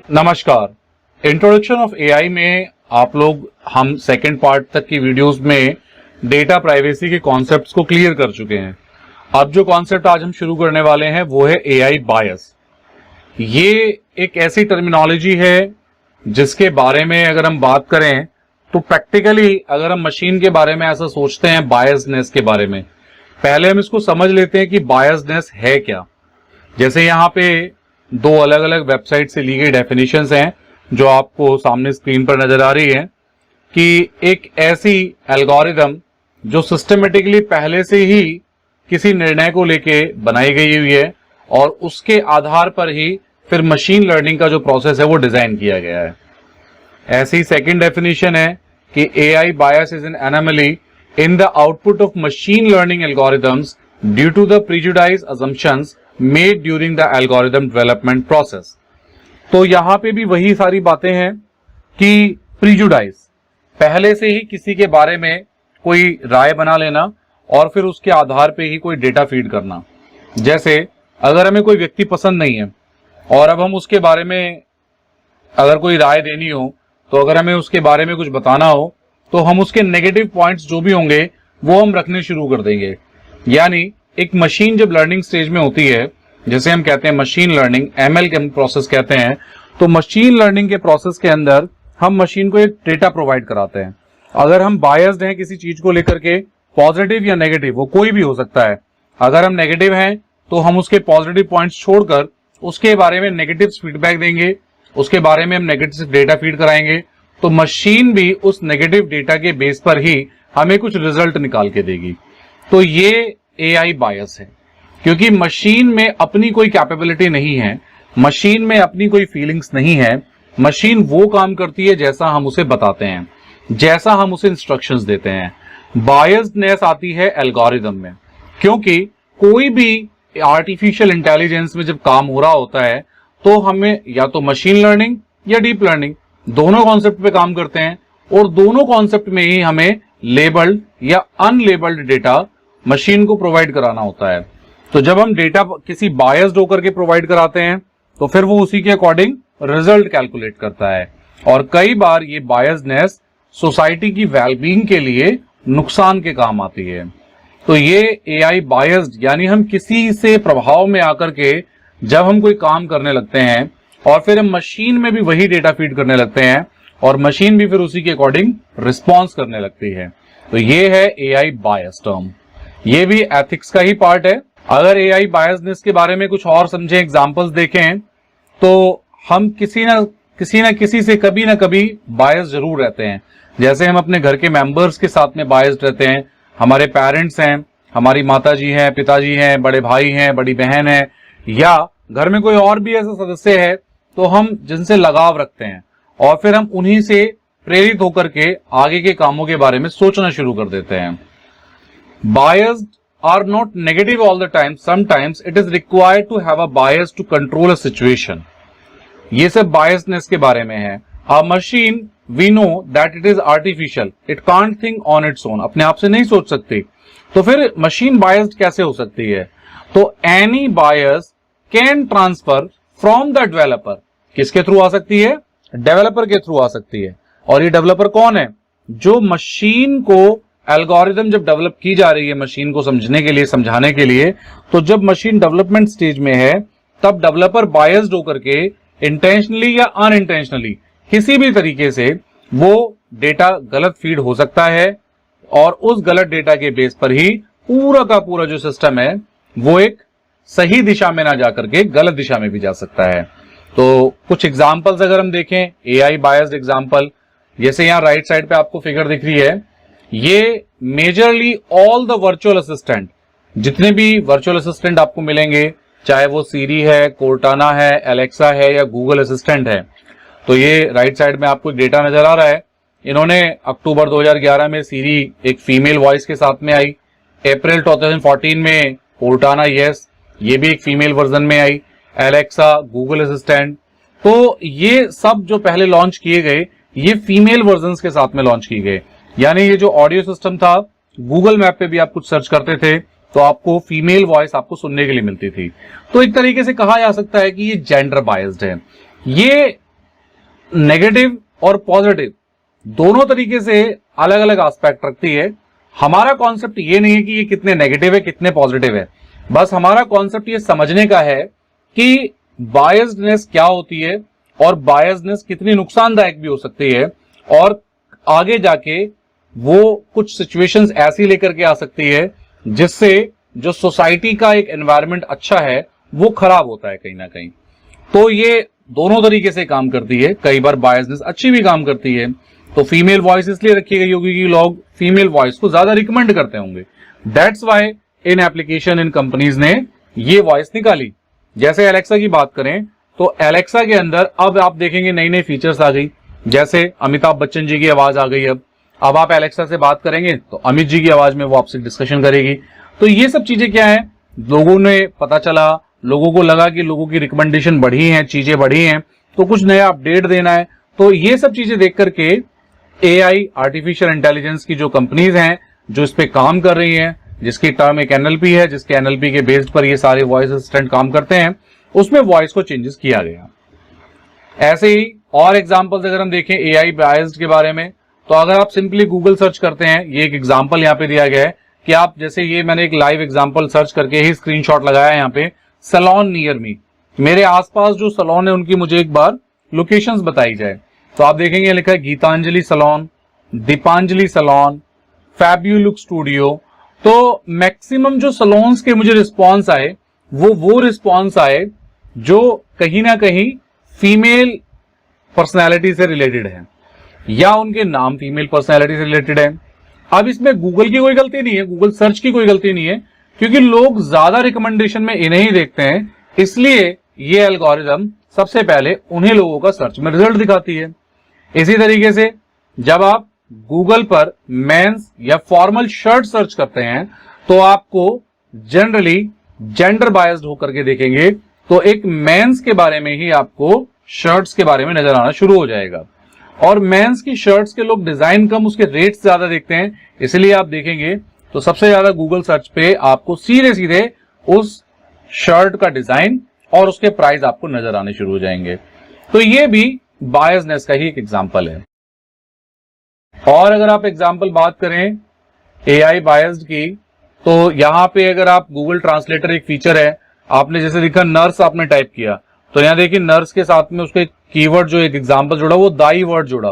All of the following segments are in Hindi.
नमस्कार। इंट्रोडक्शन ऑफ एआई में हम सेकंड पार्ट तक की वीडियोस में डेटा प्राइवेसी के कॉन्सेप्ट्स को क्लियर कर चुके हैं। अब जो कॉन्सेप्ट आज हम शुरू करने वाले हैं वो है एआई बायस। ये एक ऐसी टर्मिनोलॉजी है जिसके बारे में अगर हम बात करें तो प्रैक्टिकली अगर हम मशीन के बारे में ऐसा सोचते हैं बायसनेस के बारे में, पहले हम इसको समझ लेते हैं कि बायसनेस है क्या। जैसे यहाँ पे दो अलग अलग वेबसाइट से ली गई डेफिनेशंस हैं जो आपको सामने स्क्रीन पर नजर आ रही है कि एक ऐसी एल्गोरिदम जो सिस्टमेटिकली पहले से ही किसी निर्णय को लेके बनाई गई हुई है और उसके आधार पर ही फिर मशीन लर्निंग का जो प्रोसेस है वो डिजाइन किया गया है। ऐसी सेकंड डेफिनेशन है कि AI bias is an anomaly in the output of machine learning algorithms due to the prejudiced assumptions made during the algorithm development process. तो यहां पे भी वही सारी बातें हैं कि प्रीजुडाइज, पहले से ही किसी के बारे में कोई राय बना लेना और फिर उसके आधार पे ही कोई डेटा फीड करना। जैसे अगर हमें कोई व्यक्ति पसंद नहीं है और अब हम उसके बारे में अगर कोई राय देनी हो, तो अगर हमें उसके बारे में कुछ बताना हो तो हम उसके नेगेटिव पॉइंट्स जो भी होंगे वो हम रखने शुरू कर देंगे। यानी एक मशीन जब लर्निंग स्टेज में होती है, जैसे हम कहते हैं मशीन लर्निंग, एमएल के प्रोसेस कहते हैं, तो मशीन लर्निंग के प्रोसेस के अंदर हम मशीन को एक डेटा प्रोवाइड कराते हैं। अगर हम बायस्ड हैं किसी चीज को लेकर के, पॉजिटिव या नेगेटिव, वो कोई भी हो सकता है। अगर हम नेगेटिव हैं तो हम उसके पॉजिटिव पॉइंट्स छोड़कर उसके बारे में नेगेटिव फीडबैक देंगे, उसके बारे में हम नेगेटिव डेटा फीड कराएंगे, तो मशीन भी उस नेगेटिव डेटा के बेस पर ही हमें कुछ रिजल्ट निकाल के देगी। तो ये एआई बायस है, क्योंकि मशीन में अपनी कोई कैपेबिलिटी नहीं है, मशीन में अपनी कोई फीलिंग्स नहीं है। मशीन वो काम करती है जैसा हम उसे बताते हैं, जैसा हम उसे इंस्ट्रक्शंस देते हैं। बायस्डनेस आती है एल्गोरिदम में, क्योंकि कोई भी आर्टिफिशियल इंटेलिजेंस में जब काम हो रहा होता है तो हमें या तो मशीन लर्निंग या डीप लर्निंग दोनों कॉन्सेप्ट पे काम करते हैं, और दोनों कॉन्सेप्ट में ही हमें लेबल्ड या अनलेबल्ड डेटा मशीन को प्रोवाइड कराना होता है। तो जब हम डेटा किसी बायस्ड होकर के प्रोवाइड कराते हैं तो फिर वो उसी के अकॉर्डिंग रिजल्ट कैलकुलेट करता है, और कई बार ये बायस्डनेस सोसाइटी की वेलबींग के लिए नुकसान के काम आती है। तो ये एआई बायस्ड यानी हम किसी से प्रभाव में आकर के जब हम कोई काम करने लगते हैं और फिर हम मशीन में भी वही डेटा फीड करने लगते हैं और मशीन भी फिर उसी के अकॉर्डिंग रिस्पॉन्स करने लगती है, तो ये है एआई बायस टर्म। ये भी एथिक्स का ही पार्ट है। अगर एआई बायसनेस के बारे में कुछ और समझें, एग्जांपल्स देखें, तो हम किसी ना किसी से कभी ना कभी बायस जरूर रहते हैं। जैसे हम अपने घर के मेंबर्स के साथ में बायस्ड रहते हैं, हमारे पेरेंट्स हैं, हमारी माता जी हैं, पिताजी हैं, बड़े भाई हैं, बड़ी बहन है, या घर में कोई और भी ऐसा सदस्य है तो हम जिनसे लगाव रखते हैं और फिर हम उन्हीं से प्रेरित होकर के आगे के कामों के बारे में सोचना शुरू कर देते हैं। Biased are not negative all the time. Sometimes it is required to have a bias to control a situation. ये सब biasness के बारे में है। A machine, we know that it is artificial. It can't think on its own. अपने आप से नहीं सोच सकती। तो फिर machine biased कैसे हो सकती है? तो any bias can transfer from the developer. किसके थ्रू आ सकती है? डेवलपर के थ्रू आ सकती है। और ये डेवलपर कौन है? जो मशीन को एल्गोरिदम जब डेवलप की जा रही है मशीन को समझने के लिए, समझाने के लिए, तो जब मशीन डेवलपमेंट स्टेज में है तब डेवलपर बायस्ड होकर के इंटेंशनली या अनइंटेंशनली किसी भी तरीके से वो डेटा गलत फीड हो सकता है, और उस गलत डेटा के बेस पर ही पूरा का पूरा जो सिस्टम है वो एक सही दिशा में ना जाकर के गलत दिशा में भी जा सकता है। तो कुछ एग्जाम्पल्स अगर हम देखें, एआई बायस्ड एग्जाम्पल, जैसे यहाँ राइट साइड पे आपको फिगर दिख रही है, ये majorly all the virtual assistant, जितने भी वर्चुअल असिस्टेंट आपको मिलेंगे, चाहे वो सीरी है, कोर्टाना है, एलेक्सा है या गूगल असिस्टेंट है, तो ये राइट साइड में आपको डेटा नजर आ रहा है। इन्होंने अक्टूबर 2011 में सीरी एक फीमेल वॉइस के साथ में आई, अप्रैल 2014 में कोर्टाना यस, ये भी एक फीमेल वर्जन में आई, एलेक्सा, गूगल असिस्टेंट, तो ये सब जो पहले लॉन्च किए गए ये फीमेल वर्जन के साथ में लॉन्च किए गए। यानी ये जो ऑडियो सिस्टम था, गूगल मैप पे भी आप कुछ सर्च करते थे तो आपको फीमेल वॉइस आपको सुनने के लिए मिलती थी। तो एक तरीके से कहा जा सकता है कि ये जेंडर बायस्ड है। ये नेगेटिव और पॉजिटिव दोनों तरीके से अलग अलग एस्पेक्ट रखती है। हमारा कॉन्सेप्ट ये नहीं है कि ये कितने नेगेटिव है कितने पॉजिटिव है, बस हमारा कॉन्सेप्ट ये समझने का है कि बायस्डनेस क्या होती है और बायस्डनेस कितनी नुकसानदायक भी हो सकती है, और आगे जाके वो कुछ सिचुएशंस ऐसी लेकर के आ सकती है जिससे जो सोसाइटी का एक एनवायरनमेंट अच्छा है वो खराब होता है कहीं ना कहीं। तो ये दोनों तरीके से काम करती है, कई बार बायसनेस अच्छी भी काम करती है। तो फीमेल वॉइस इसलिए रखी गई होगी कि लोग फीमेल वॉइस को ज्यादा रिकमेंड करते होंगे, that's why in application in companies ने ये वॉइस निकाली। जैसे एलेक्सा की बात करें तो एलेक्सा के अंदर अब आप देखेंगे नई नई फीचर्स आ गई, जैसे अमिताभ बच्चन जी की आवाज आ गई। अब आप एलेक्सा से बात करेंगे तो अमित जी की आवाज में वो आपसे डिस्कशन करेगी। तो ये सब चीजें क्या है, लोगों ने पता चला, लोगों को लगा कि लोगों की रिकमेंडेशन बढ़ी है, चीजें बढ़ी हैं, तो कुछ नया अपडेट देना है। तो ये सब चीजें देख करके एआई आर्टिफिशियल इंटेलिजेंस की जो कंपनीज हैं जो इस पे काम कर रही हैं, जिसकी टर्म एक एनएलपी है, जिसके एनएलपी के बेस्ड पर ये सारे वॉइस असिस्टेंट काम करते हैं, उसमें वॉइस को चेंजेस किया गया। ऐसे ही और एग्जांपल्स अगर हम देखें एआई बायस्ड के बारे में, तो अगर आप सिंपली गूगल सर्च करते हैं, ये एक एग्जांपल यहाँ पे दिया गया है कि आप जैसे ये मैंने एक लाइव एग्जांपल सर्च करके ही स्क्रीनशॉट लगाया है यहाँ पे, सैलून नियर मी, मेरे आसपास जो सैलून है उनकी मुझे एक बार लोकेशंस बताई जाए। तो आप देखेंगे लिखा है Geetanjali salon, Deepanjali salon, Fabulook studio. तो मैक्सिमम जो सैलून्स के मुझे रिस्पॉन्स आए वो रिस्पॉन्स आए जो कहीं ना कहीं फीमेल पर्सनैलिटी से रिलेटेड है या उनके नाम फीमेल पर्सनैलिटी से रिलेटेड है। अब इसमें गूगल की कोई गलती नहीं है, गूगल सर्च की कोई गलती नहीं है, क्योंकि लोग ज्यादा रिकमेंडेशन में इन्हें ही देखते हैं, इसलिए ये एल्गोरिदम सबसे पहले उन्हीं लोगों का सर्च में रिजल्ट दिखाती है। इसी तरीके से जब आप गूगल पर मेंस या फॉर्मल शर्ट सर्च करते हैं तो आपको जनरली जेंडर बायस्ड होकर के देखेंगे, तो एक मेंस के बारे में ही आपको शर्ट्स के बारे में नजर आना शुरू हो जाएगा। और मेंस की शर्ट्स के लोग डिजाइन कम, उसके रेट्स ज्यादा देखते हैं, इसलिए आप देखेंगे तो सबसे ज्यादा गूगल सर्च पे आपको सीधे सीधे उस शर्ट का डिजाइन और उसके प्राइस आपको नजर आने शुरू हो जाएंगे। तो ये भी बायसनेस का ही एक एग्जांपल है। और अगर आप एग्जांपल बात करें एआई बायस्ड की, तो यहां पे अगर आप गूगल ट्रांसलेटर एक फीचर है, आपने जैसे लिखा नर्स आपने टाइप किया, तो यहां देखिए नर्स के साथ में उसके कीवर्ड जो एक एग्जांपल जुड़ा वो दाई वर्ड जुड़ा,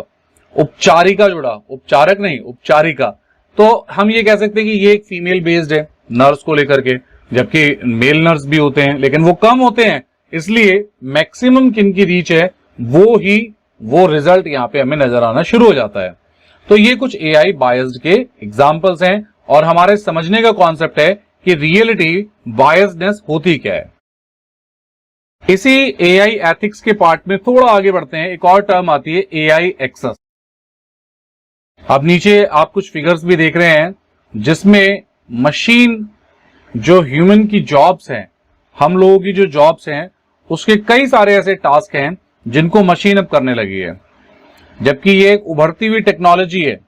उपचारिका जुड़ा, उपचारक नहीं उपचारिका। तो हम ये कह सकते हैं कि ये एक फीमेल बेस्ड है नर्स को लेकर के, जबकि मेल नर्स भी होते हैं लेकिन वो कम होते हैं, इसलिए मैक्सिमम किनकी रीच है वो रिजल्ट यहां पे हमें नजर आना शुरू हो जाता है। तो ये कुछ एआई बायस्ड के एग्जांपल्स हैं और हमारे समझने का कॉन्सेप्ट है कि रियलिटी बायस्डनेस होती क्या है। इसी एआई एथिक्स के पार्ट में थोड़ा आगे बढ़ते हैं, एक और टर्म आती है एआई एक्सेस। अब नीचे आप कुछ फिगर्स भी देख रहे हैं जिसमें मशीन जो ह्यूमन की जॉब्स हैं, हम लोगों की जो जॉब्स हैं, उसके कई सारे ऐसे टास्क हैं जिनको मशीन अब करने लगी है, जबकि ये एक उभरती हुई टेक्नोलॉजी है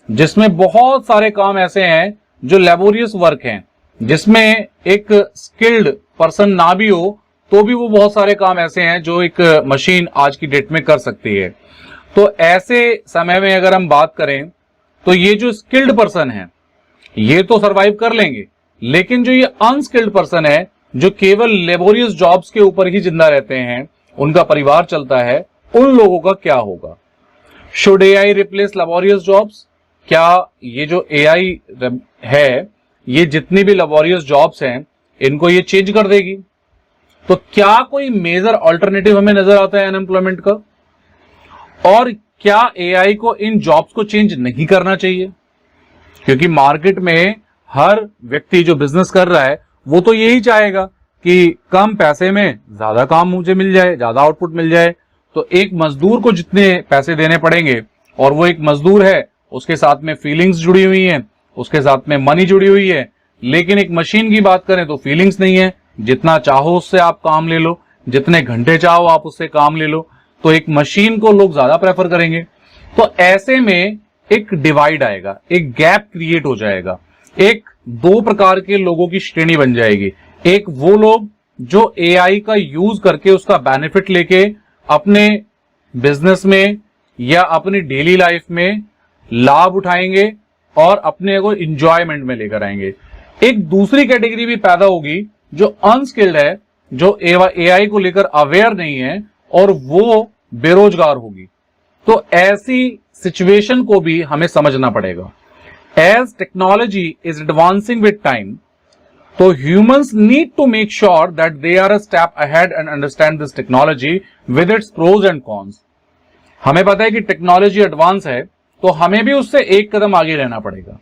जिसमें बहुत सारे काम ऐसे हैं जो लेबोरियस वर्क हैं, जिसमें एक स्किल्ड पर्सन ना भी हो तो भी वो बहुत सारे काम ऐसे हैं जो एक मशीन आज की डेट में कर सकती है। तो ऐसे समय में अगर हम बात करें तो ये जो स्किल्ड पर्सन है ये तो सरवाइव कर लेंगे, लेकिन जो ये अनस्किल्ड पर्सन है जो केवल लेबोरियस जॉब्स के ऊपर ही जिंदा रहते हैं, उनका परिवार चलता है, उन लोगों का क्या होगा? Should AI replace laborious jobs? क्या ये जो एआई है ये जितनी भी लेबोरियस जॉब्स हैं इनको ये चेंज कर देगी? तो क्या कोई मेजर अल्टरनेटिव हमें नजर आता है अनएम्प्लॉयमेंट का? और क्या एआई को इन जॉब्स को चेंज नहीं करना चाहिए? क्योंकि मार्केट में हर व्यक्ति जो बिजनेस कर रहा है वो तो यही चाहेगा कि कम पैसे में ज्यादा काम मुझे मिल जाए, ज्यादा आउटपुट मिल जाए। तो एक मजदूर को जितने पैसे देने पड़ेंगे, और वो एक मजदूर है, उसके साथ में फीलिंग्स जुड़ी हुई हैं, उसके साथ में मनी जुड़ी हुई है। लेकिन एक मशीन की बात करें तो फीलिंग्स नहीं है, जितना चाहो उससे आप काम ले लो, जितने घंटे चाहो आप उससे काम ले लो। तो एक मशीन को लोग ज्यादा प्रेफर करेंगे। तो ऐसे में एक डिवाइड आएगा, एक गैप क्रिएट हो जाएगा, एक दो प्रकार के लोगों की श्रेणी बन जाएगी। एक वो लोग जो एआई का यूज करके उसका बेनिफिट लेके अपने बिजनेस में या अपनी डेली लाइफ में लाभ उठाएंगे और अपने को इंजॉयमेंट में लेकर आएंगे। एक दूसरी कैटेगरी भी पैदा होगी जो अनस्किल्ड है, जो एआई को लेकर अवेयर नहीं है और वो बेरोजगार होगी। तो ऐसी सिचुएशन को भी हमें समझना पड़ेगा। As technology is advancing with time, तो humans need to make sure that they are a step ahead and understand this technology with its pros and cons. हमें पता है कि टेक्नोलॉजी एडवांस है, तो हमें भी उससे एक कदम आगे रहना पड़ेगा।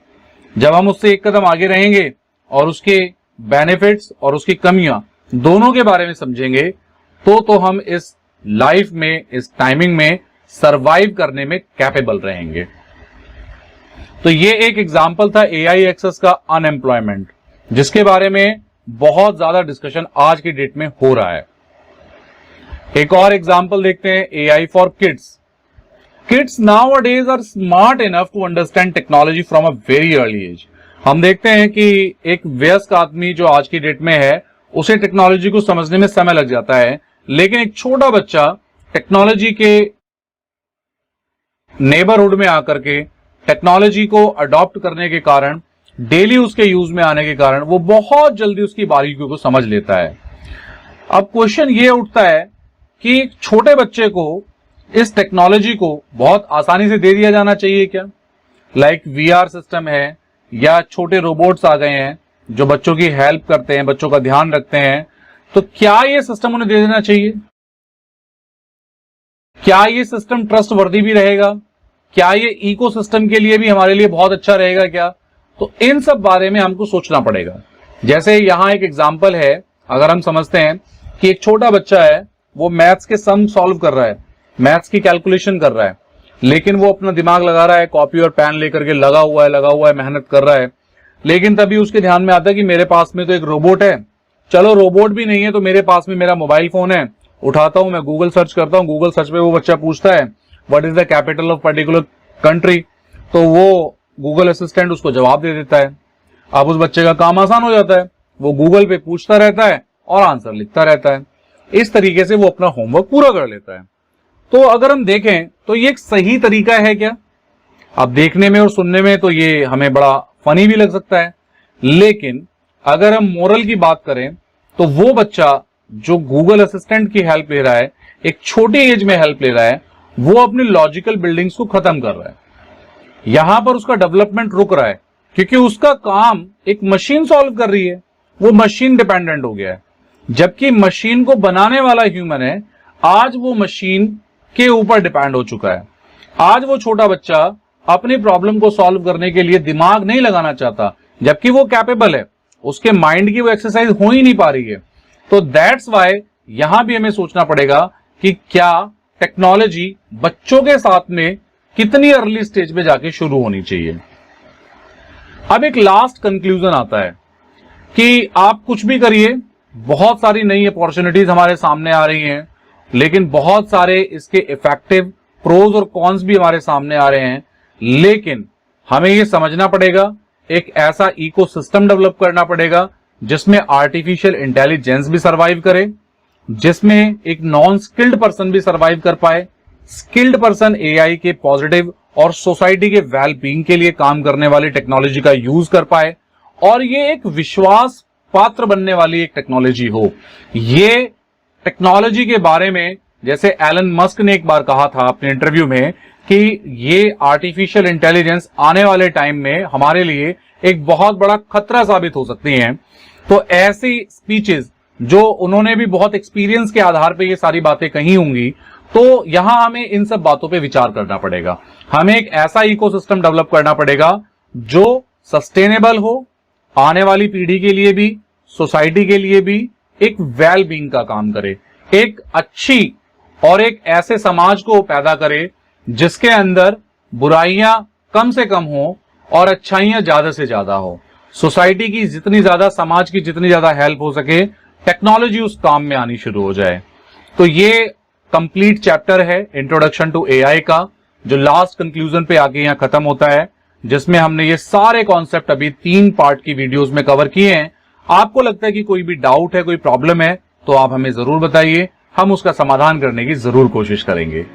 जब हम उससे एक कदम आगे रहेंगे और उसके बेनिफिट्स और उसकी कमियां दोनों के बारे में समझेंगे, तो हम इस लाइफ में, इस टाइमिंग में सरवाइव करने में कैपेबल रहेंगे। तो ये एक एग्जांपल था एआई एक्सेस का अनएम्प्लॉयमेंट, जिसके बारे में बहुत ज्यादा डिस्कशन आज की डेट में हो रहा है। एक और एग्जांपल देखते हैं, AI for kids. Kids nowadays are smart enough to understand technology from a very early age. हम देखते हैं कि एक वयस्क आदमी जो आज की डेट में है, उसे टेक्नोलॉजी को समझने में समय लग जाता है, लेकिन एक छोटा बच्चा टेक्नोलॉजी के नेबरहुड में आकर के टेक्नोलॉजी को अडॉप्ट करने के कारण, डेली उसके यूज में आने के कारण वो बहुत जल्दी उसकी बारीकियों को समझ लेता है। अब क्वेश्चन ये उठता है कि एक छोटे बच्चे को इस टेक्नोलॉजी को बहुत आसानी से दे दिया जाना चाहिए क्या? लाइक वीआर सिस्टम है या छोटे रोबोट्स आ गए हैं जो बच्चों की हेल्प करते हैं, बच्चों का ध्यान रखते हैं, तो क्या ये सिस्टम उन्हें दे देना चाहिए? क्या ये सिस्टम ट्रस्टवर्दी भी रहेगा? क्या ये इकोसिस्टम के लिए भी हमारे लिए बहुत अच्छा रहेगा क्या? तो इन सब बारे में हमको सोचना पड़ेगा। जैसे यहां एक एग्जांपल है, अगर हम समझते हैं कि एक छोटा बच्चा है, वो मैथ्स के सम सॉल्व कर रहा है, मैथ्स की कैलकुलेशन कर रहा है, लेकिन वो अपना दिमाग लगा रहा है, कॉपी और पेन लेकर के लगा हुआ है, मेहनत कर रहा है। लेकिन तभी उसके ध्यान में आता है कि मेरे पास में तो एक रोबोट है, चलो रोबोट भी नहीं है तो मेरे पास में मेरा मोबाइल फोन है, उठाता हूं, मैं गूगल सर्च करता हूं, गूगल सर्च पे वो बच्चा पूछता है what is the capital of particular country, तो वो गूगल असिस्टेंट उसको जवाब दे देता है। अब उस बच्चे का काम आसान हो जाता है, वो गूगल पे पूछता रहता है और आंसर लिखता रहता है। इस तरीके से वो अपना होमवर्क पूरा कर लेता है। तो अगर हम देखें तो ये एक सही तरीका है क्या? अब देखने में और सुनने में तो ये हमें बड़ा फनी भी लग सकता है, लेकिन अगर हम मोरल की बात करें तो वो बच्चा जो गूगल असिस्टेंट की हेल्प ले रहा है, एक छोटी एज में हेल्प ले रहा है, वो अपनी लॉजिकल बिल्डिंग्स को खत्म कर रहा है। यहां पर उसका डेवलपमेंट रुक रहा है क्योंकि उसका काम एक मशीन सॉल्व कर रही है, वो मशीन डिपेंडेंट हो गया है। जबकि मशीन को बनाने वाला ह्यूमन है, आज वो मशीन के ऊपर डिपेंड हो चुका है। आज वो छोटा बच्चा अपनी प्रॉब्लम को सॉल्व करने के लिए दिमाग नहीं लगाना चाहता, जबकि वो कैपेबल है, उसके माइंड की वो एक्सरसाइज हो ही नहीं पा रही है। तो दैट्स वाई यहां भी हमें सोचना पड़ेगा कि क्या टेक्नोलॉजी बच्चों के साथ में कितनी अर्ली स्टेज पे जाके शुरू होनी चाहिए। अब एक लास्ट कंक्लूजन आता है कि आप कुछ भी करिए, बहुत सारी नई अपॉर्चुनिटीज हमारे सामने आ रही हैं, लेकिन बहुत सारे इसके इफेक्टिव प्रोज और कॉन्स भी हमारे सामने आ रहे हैं। लेकिन हमें यह समझना पड़ेगा, एक ऐसा इकोसिस्टम डेवलप करना पड़ेगा जिसमें आर्टिफिशियल इंटेलिजेंस भी सर्वाइव करे, जिसमें एक नॉन स्किल्ड पर्सन भी सर्वाइव कर पाए, स्किल्ड पर्सन एआई के पॉजिटिव और सोसाइटी के वेल बीइंग के लिए काम करने वाली टेक्नोलॉजी का यूज कर पाए, और ये एक विश्वास पात्र बनने वाली एक टेक्नोलॉजी हो। ये टेक्नोलॉजी के बारे में जैसे एलन मस्क ने एक बार कहा था अपने इंटरव्यू में कि ये आर्टिफिशियल इंटेलिजेंस आने वाले टाइम में हमारे लिए एक बहुत बड़ा खतरा साबित हो सकती है। तो ऐसी स्पीचेस जो उन्होंने भी बहुत एक्सपीरियंस के आधार पे ये सारी बातें कही होंगी, तो यहां हमें इन सब बातों पे विचार करना पड़ेगा। हमें एक ऐसा इकोसिस्टम डेवलप करना पड़ेगा जो सस्टेनेबल हो, आने वाली पीढ़ी के लिए भी, सोसाइटी के लिए भी एक वेल बीइंग का काम करे, एक अच्छी और एक ऐसे समाज को पैदा करे जिसके अंदर बुराइयां कम से कम हो और अच्छाइयां ज्यादा से ज्यादा हो। सोसाइटी की जितनी ज्यादा, समाज की जितनी ज्यादा हेल्प हो सके, टेक्नोलॉजी उस काम में आनी शुरू हो जाए। तो ये कंप्लीट चैप्टर है इंट्रोडक्शन टू एआई का, जो लास्ट कंक्लूजन पे आके यहां खत्म होता है, जिसमें हमने ये सारे कॉन्सेप्ट अभी 3 पार्ट की वीडियोस में कवर किए हैं। आपको लगता है कि कोई भी डाउट है, कोई प्रॉब्लम है, तो आप हमें जरूर बताइए, हम उसका समाधान करने की जरूर कोशिश करेंगे।